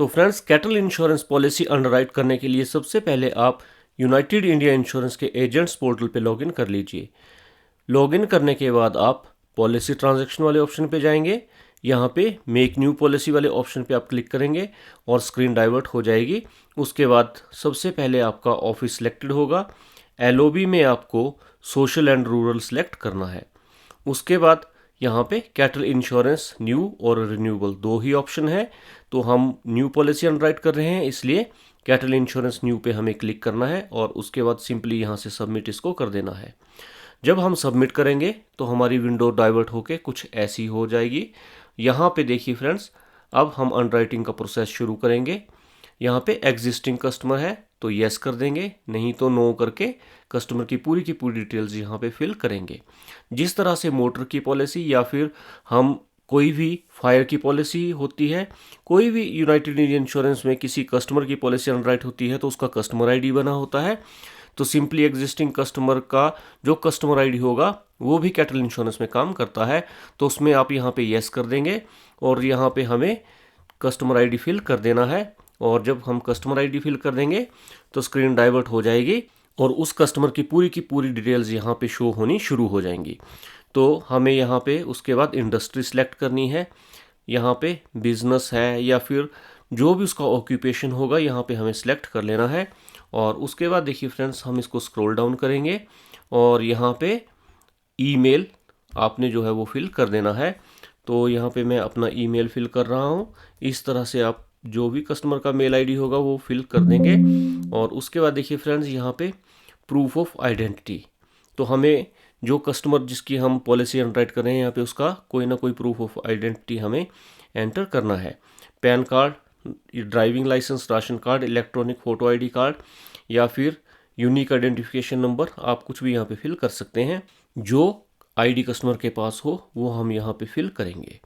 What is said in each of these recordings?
तो friends, cattle insurance policy underwrite करने के लिए सबसे पहले आप यूनाइटेड इंडिया इंश्योरेंस के एजेंट्स पोर्टल पे लॉगिन कर लीजिए। लॉगिन करने के बाद आप पॉलिसी ट्रांजैक्शन वाले ऑप्शन पे जाएंगे। यहाँ पे मेक न्यू पॉलिसी वाले ऑप्शन पे आप क्लिक करेंगे और स्क्रीन डाइवर्ट हो जाएगी। उसके बाद सबसे पहले आपका ऑफिस सिलेक्टेड होगा। एलओबी में आपको सोशल एंड रूरल सेलेक्ट करना है। उसके बाद यहाँ पे कैटल इंश्योरेंस न्यू और रिन्यूएबल दो ही ऑप्शन है, तो हम न्यू पॉलिसी अंडरराइट कर रहे हैं, इसलिए कैटल इंश्योरेंस न्यू पे हमें क्लिक करना है और उसके बाद सिंपली यहाँ से सबमिट इसको कर देना है। जब हम सबमिट करेंगे तो हमारी विंडो डाइवर्ट होके कुछ ऐसी हो जाएगी। यहाँ पे देखिए फ्रेंड्स, अब हम अंडरराइटिंग का प्रोसेस शुरू करेंगे। यहाँ पे एग्जिस्टिंग कस्टमर है तो येस कर देंगे, नहीं तो नो करके कस्टमर की पूरी डिटेल्स यहाँ पे फिल करेंगे। जिस तरह से मोटर की पॉलिसी या फिर हम कोई भी फायर की पॉलिसी होती है, कोई भी यूनाइटेड इंडिया इंश्योरेंस में किसी कस्टमर की पॉलिसी अंडरराइट होती है तो उसका कस्टमर आईडी बना होता है। तो सिंपली एग्जिस्टिंग कस्टमर का जो कस्टमर आईडी होगा वो भी कैटल इंश्योरेंस में काम करता है, तो उसमें आप यहाँ पे येस कर देंगे और यहाँ पे हमें कस्टमर आईडी फिल कर देना है। और जब हम कस्टमर आईडी फिल कर देंगे तो स्क्रीन डाइवर्ट हो जाएगी और उस कस्टमर की पूरी डिटेल्स यहाँ पे शो होनी शुरू हो जाएंगी। तो हमें यहाँ पे उसके बाद इंडस्ट्री सेलेक्ट करनी है। यहाँ पे बिजनेस है या फिर जो भी उसका ऑक्यूपेशन होगा यहाँ पे हमें सेलेक्ट कर लेना है। और उसके बाद देखिए फ्रेंड्स, हम इसको स्क्रॉल डाउन करेंगे और यहाँ पे ईमेल आपने जो है वो फिल कर देना है। तो यहाँ पे मैं अपना ईमेल फिल कर रहा हूँ। इस तरह से आप जो भी कस्टमर का मेल आईडी होगा वो फिल कर देंगे। और उसके बाद देखिए फ्रेंड्स, यहाँ पे प्रूफ ऑफ आइडेंटिटी, तो हमें जो कस्टमर जिसकी हम पॉलिसी अंडरराइट कर रहे हैं यहाँ पे उसका कोई ना कोई प्रूफ ऑफ आइडेंटिटी हमें एंटर करना है। PAN card, driving licence, ration card, electronic photo ID card या फिर यूनिक आइडेंटिफिकेशन नंबर, आप कुछ भी यहाँ पे फिल कर सकते हैं। जो आईडी कस्टमर के पास हो वो हम यहाँ पे फिल करेंगे।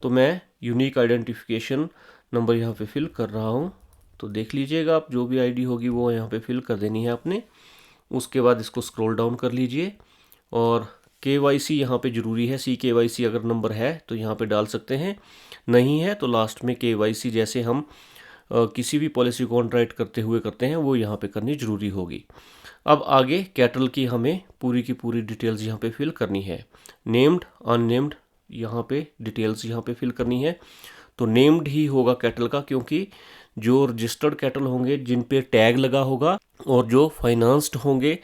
तो मैं यूनिक आइडेंटिफिकेशन नंबर यहाँ पे फिल कर रहा हूँ। तो देख लीजिएगा, आप जो भी आईडी होगी वो यहाँ पे फिल कर देनी है आपने। उसके बाद इसको स्क्रॉल डाउन कर लीजिए और KYC यहाँ पे ज़रूरी है। CKYC अगर नंबर है तो यहाँ पे डाल सकते हैं, नहीं है तो लास्ट में KYC जैसे हम किसी भी पॉलिसी को अंडरराइट करते हुए करते हैं वो यहाँ पे करनी ज़रूरी होगी। अब आगे कैटल की हमें पूरी की पूरी डिटेल्स यहाँ पे फिल करनी है। नेम्ड, अननेम्ड यहाँ पे डिटेल्स यहाँ पे फिल करनी है। तो नेम्ड ही होगा कैटल का, क्योंकि जो रजिस्टर्ड कैटल होंगे जिन पे टैग लगा होगा और जो फाइनेंस्ड होंगे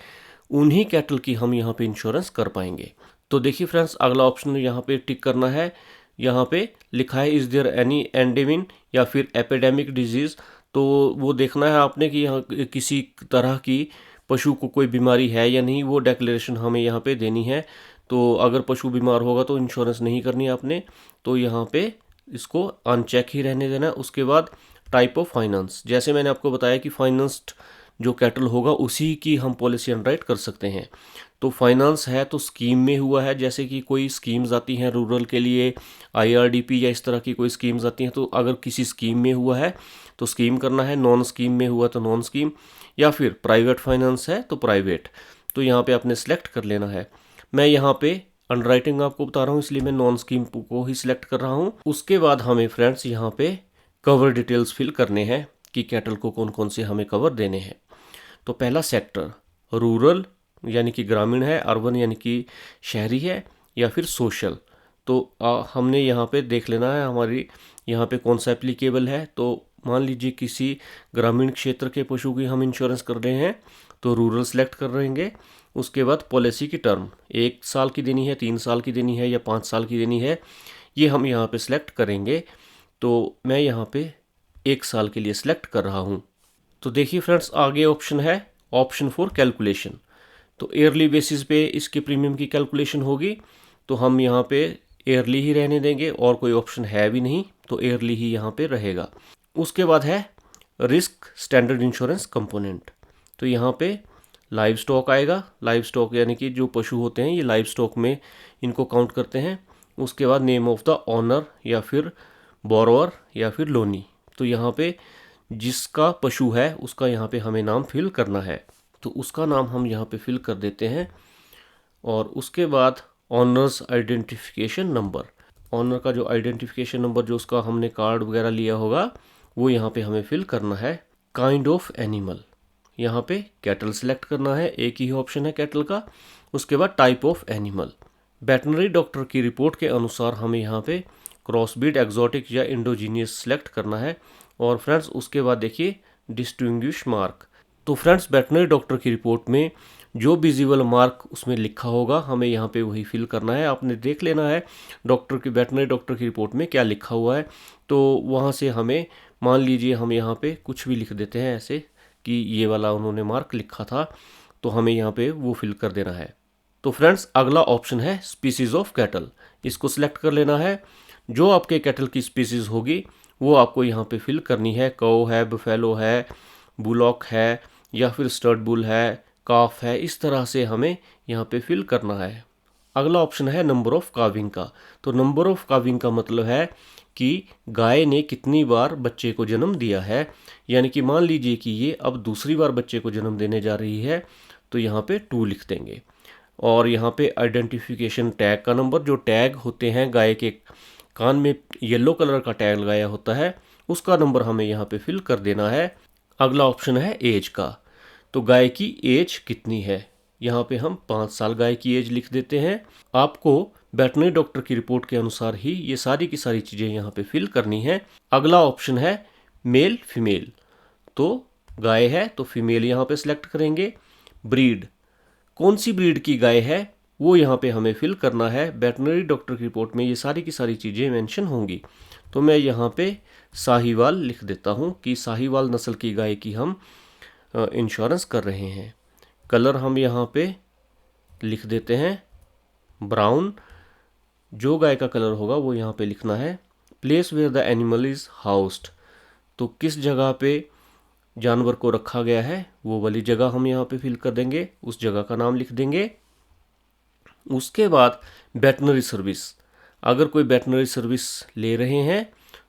उन्हीं कैटल की हम यहाँ पे इंश्योरेंस कर पाएंगे। तो देखिए फ्रेंड्स, अगला ऑप्शन यहाँ पे टिक करना है। यहाँ पे लिखा है इज़ देयर एनी एंडेमिन या फिर एपिडेमिक डिजीज़, तो वो देखना है आपने कि यहाँ किसी तरह की पशु को कोई बीमारी है या नहीं, वो डेक्लेरेशन हमें यहाँ पे देनी है। तो अगर पशु बीमार होगा तो इंश्योरेंस नहीं करनी आपने, तो यहाँ पे इसको अनचेक ही रहने देना। उसके बाद टाइप ऑफ फाइनेंस, जैसे मैंने आपको बताया कि फाइनेंस्ड जो कैटल होगा उसी की हम पॉलिसी अंडरराइट कर सकते हैं। तो फाइनेंस है तो स्कीम में हुआ है, जैसे कि कोई स्कीम्स आती हैं रूरल के लिए, IRDP या इस तरह की कोई स्कीम्स आती हैं, तो अगर किसी स्कीम में हुआ है तो स्कीम करना है, नॉन स्कीम में हुआ तो नॉन स्कीम, या फिर प्राइवेट फाइनेंस है तो प्राइवेट। तो यहाँ पे आपने सेलेक्ट कर लेना है। मैं यहाँ पे अंडरराइटिंग आपको बता रहा हूँ इसलिए मैं नॉन स्कीम को ही सिलेक्ट कर रहा हूँ। उसके बाद हमें फ्रेंड्स यहाँ पे कवर डिटेल्स फिल करने हैं कि कैटल को कौन कौन से हमें कवर देने हैं। तो पहला सेक्टर रूरल यानी कि ग्रामीण है, अर्बन यानी कि शहरी है, या फिर सोशल। तो हमने यहाँ पे देख लेना है हमारी यहाँ पे कौन सा एप्लीकेबल है। तो मान लीजिए किसी ग्रामीण क्षेत्र के पशु की हम इंश्योरेंस कर रहे हैं तो रूरल सेलेक्ट कर रहेंगे। उसके बाद पॉलिसी की टर्म 1 साल की देनी है, 3 साल की देनी है या 5 साल की देनी है, ये हम यहाँ पे सिलेक्ट करेंगे। तो मैं यहाँ पे 1 साल के लिए सिलेक्ट कर रहा हूँ। तो देखिए फ्रेंड्स, आगे ऑप्शन है ऑप्शन फॉर कैलकुलेशन। तो ईयरली बेसिस पे इसके प्रीमियम की कैलकुलेशन होगी, तो हम यहाँ पे ईयरली ही रहने देंगे और कोई ऑप्शन है भी नहीं, तो ईयरली ही यहाँ पे रहेगा। उसके बाद है रिस्क स्टैंडर्ड इंश्योरेंस कंपोनेंट। तो यहाँ पे लाइव स्टॉक आएगा। लाइव स्टॉक यानी कि जो पशु होते हैं ये लाइव स्टॉक में इनको काउंट करते हैं। उसके बाद नेम ऑफ द ऑनर या फिर बोरोअर या फिर लोनी। तो यहाँ पे जिसका पशु है उसका यहाँ पे हमें नाम फिल करना है, तो उसका नाम हम यहाँ पे फिल कर देते हैं। और उसके बाद ऑनर्स आइडेंटिफिकेशन नंबर, ऑनर का जो आइडेंटिफिकेशन नंबर जो उसका हमने कार्ड वगैरह लिया होगा वो यहाँ पे हमें फिल करना है काइंड ऑफ एनिमल। यहाँ पे कैटल सेलेक्ट करना है, एक ही ऑप्शन है कैटल का। उसके बाद type of animal. Veterinary doctor की रिपोर्ट के अनुसार हमें यहाँ पे क्रॉसब्रीड, एक्जोटिक या इंडोजीनियस सेलेक्ट करना है। और फ्रेंड्स उसके बाद देखिए डिस्टिंग्विश मार्क। तो फ्रेंड्स वेटनरी डॉक्टर की रिपोर्ट में जो विजिबल मार्क उसमें लिखा होगा हमें यहाँ पे वही फिल करना है। आपने देख लेना है वेटनरी डॉक्टर की रिपोर्ट में क्या लिखा हुआ है। तो वहाँ से हमें, मान लीजिए हम यहाँ पे कुछ भी लिख देते हैं ऐसे कि ये वाला उन्होंने मार्क लिखा था, तो हमें यहाँ पे वो फिल कर देना है। तो फ्रेंड्स अगला ऑप्शन है स्पीसीज ऑफ कैटल। इसको सिलेक्ट कर लेना है। जो आपके कैटल की स्पीसीज होगी वो आपको यहाँ पे फिल करनी है। कौ है, बफेलो है, बुलॉक है, या फिर स्टड बुल है, काफ है, इस तरह से हमें यहाँ पे फिल करना है। अगला ऑप्शन है नंबर ऑफ काविंग का। तो नंबर ऑफ काविंग का मतलब है कि गाय ने कितनी बार बच्चे को जन्म दिया है। यानी कि मान लीजिए कि ये अब दूसरी बार बच्चे को जन्म देने जा रही है, तो यहाँ पे 2 लिख देंगे। और यहाँ पे आइडेंटिफिकेशन टैग का नंबर, जो टैग होते हैं गाय के कान में येलो कलर का टैग लगाया होता है, उसका नंबर हमें यहाँ पे फिल कर देना है। अगला ऑप्शन है एज का। तो गाय की एज कितनी है, यहाँ पे हम 5 साल गाय की एज लिख देते हैं। आपको वेटनरी डॉक्टर की रिपोर्ट के अनुसार ही ये सारी की सारी चीज़ें यहाँ पे फिल करनी है। अगला ऑप्शन है मेल फीमेल। तो गाय है तो फीमेल यहाँ पे सिलेक्ट करेंगे। ब्रीड, कौन सी ब्रीड की गाय है वो यहाँ पे हमें फिल करना है। वेटनरी डॉक्टर की रिपोर्ट में ये सारी की सारी चीज़ें मेंशन होंगी। तो मैं यहाँ पे साहीवाल लिख देता हूँ कि साहीवाल नस्ल की गाय की हम इंश्योरेंस कर रहे हैं। कलर हम यहाँ पे लिख देते हैं ब्राउन। जो गाय का कलर होगा वो यहाँ पे लिखना है। Place where the animal is housed, तो किस जगह पे जानवर को रखा गया है वो वाली जगह हम यहाँ पे फिल कर देंगे, उस जगह का नाम लिख देंगे। उसके बाद वेटनरी सर्विस, अगर कोई वेटनरी सर्विस ले रहे हैं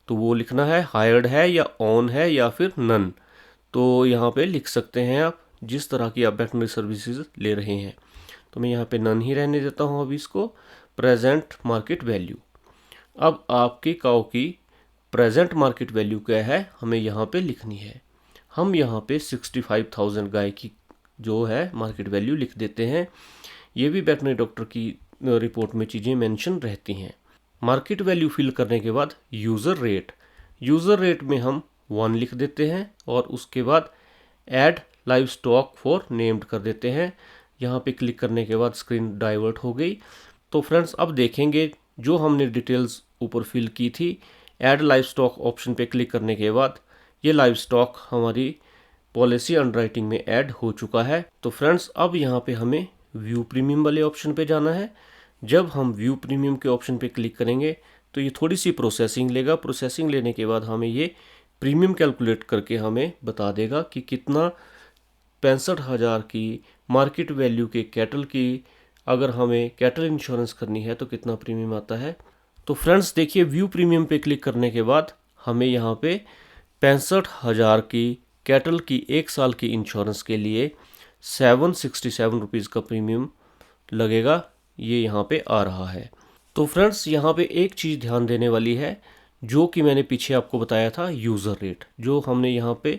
तो वो लिखना है हायर्ड है या ऑन है या फिर नन। तो यहाँ पे लिख सकते हैं आप जिस तरह की आप वेटनरी सर्विसेज ले रहे हैं। तो मैं यहाँ पे नन ही रहने देता हूँ अभी इसको। प्रेजेंट मार्केट वैल्यू, अब आपकी काऊ की प्रेजेंट मार्केट वैल्यू क्या है हमें यहाँ पे लिखनी है। हम यहाँ पे 65,000 गाय की जो है मार्केट वैल्यू लिख देते हैं। ये भी वेटनरी डॉक्टर की रिपोर्ट में चीज़ें मेंशन रहती हैं। मार्केट वैल्यू फिल करने के बाद यूज़र रेट में हम 1 लिख देते हैं और उसके बाद add live stock for named कर देते हैं। यहाँ पे क्लिक करने के बाद स्क्रीन डाइवर्ट हो गई। तो फ्रेंड्स अब देखेंगे जो हमने डिटेल्स ऊपर फिल की थी, ऐड लाइव स्टॉक ऑप्शन पे क्लिक करने के बाद ये लाइव स्टॉक हमारी पॉलिसी अंडरराइटिंग में ऐड हो चुका है। तो फ्रेंड्स अब यहाँ पे हमें व्यू प्रीमियम वाले ऑप्शन पे जाना है। जब हम व्यू प्रीमियम के ऑप्शन पे क्लिक करेंगे तो ये थोड़ी सी प्रोसेसिंग लेगा। प्रोसेसिंग लेने के बाद हमें ये प्रीमियम कैलकुलेट करके हमें बता देगा कि कितना 65,000 की मार्केट वैल्यू के कैटल की अगर हमें कैटल इंश्योरेंस करनी है तो कितना प्रीमियम आता है। तो फ्रेंड्स देखिए व्यू प्रीमियम पे क्लिक करने के बाद हमें यहाँ पे 65,000 की कैटल की 1 साल की इंश्योरेंस के लिए 767 रुपीज़ का प्रीमियम लगेगा, ये यहाँ पे आ रहा है। तो फ्रेंड्स यहाँ पे एक चीज़ ध्यान देने वाली है, जो कि मैंने पीछे आपको बताया था यूज़र रेट, जो हमने यहाँ पे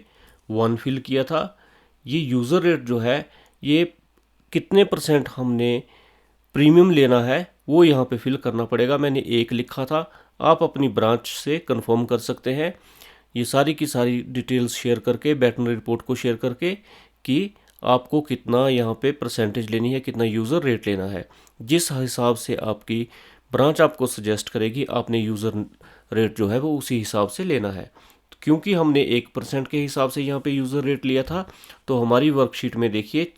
1 फिल किया था। ये यूज़र रेट जो है ये कितने % हमने प्रीमियम लेना है वो यहाँ पे फिल करना पड़ेगा। मैंने 1 लिखा था, आप अपनी ब्रांच से कंफर्म कर सकते हैं ये सारी की सारी डिटेल्स शेयर करके, वेटनरी रिपोर्ट को शेयर करके कि आपको कितना यहाँ पे परसेंटेज लेनी है, कितना यूज़र रेट लेना है। जिस हिसाब से आपकी ब्रांच आपको सजेस्ट करेगी आपने यूज़र रेट जो है वो उसी हिसाब से लेना है। तो क्योंकि हमने 1% के हिसाब से यहाँ पे यूज़र रेट लिया था, तो हमारी वर्कशीट में देखिए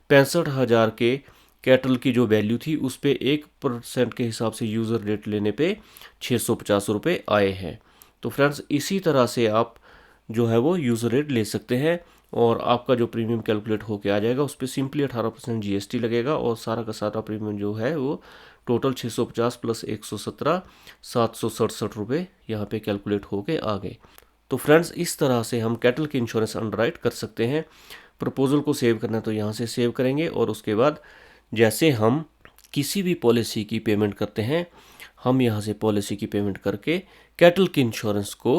65,000 के कैटल की जो वैल्यू थी उस पे 1% के हिसाब से यूज़र रेट लेने पे 650 रुपये आए हैं। तो फ्रेंड्स इसी तरह से आप जो है वो यूज़र रेट ले सकते हैं और आपका जो प्रीमियम कैलकुलेट होके आ जाएगा उस पर सिंपली 18% GST लगेगा और सारा का सारा प्रीमियम जो है वो टोटल 650 प्लस 117 767 रुपये यहाँ पे कैलकुलेट होके आ गए। तो फ्रेंड्स इस तरह से हम कैटल की इंश्योरेंस अंडरराइट कर सकते हैं। प्रपोजल को सेव करना है तो यहाँ से सेव करेंगे और उसके बाद जैसे हम किसी भी पॉलिसी की पेमेंट करते हैं हम यहाँ से पॉलिसी की पेमेंट करके कैटल की इंश्योरेंस को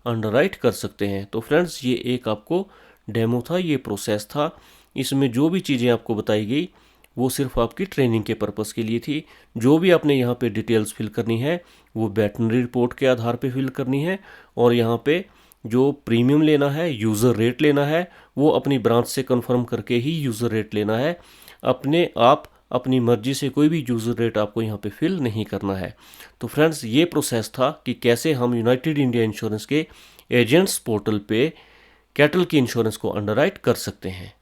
अंडरराइट कर सकते हैं। तो फ्रेंड्स, ये एक आपको डेमो था, ये प्रोसेस था। इसमें जो भी चीज़ें आपको बताई गई वो सिर्फ आपकी ट्रेनिंग के पर्पज़ के लिए थी। जो भी आपने यहाँ पे डिटेल्स फिल करनी है वो वेटरनरी रिपोर्ट के आधार पे फिल करनी है, और यहाँ पे जो प्रीमियम लेना है, यूज़र रेट लेना है, वो अपनी ब्रांच से कंफर्म करके ही यूज़र रेट लेना है। अपने आप अपनी मर्जी से कोई भी यूज़र रेट आपको यहाँ पे फिल नहीं करना है। तो फ्रेंड्स, ये प्रोसेस था कि कैसे हम यूनाइटेड इंडिया इंश्योरेंस के एजेंट्स पोर्टल पे कैटल की इंश्योरेंस को अंडरराइट कर सकते हैं।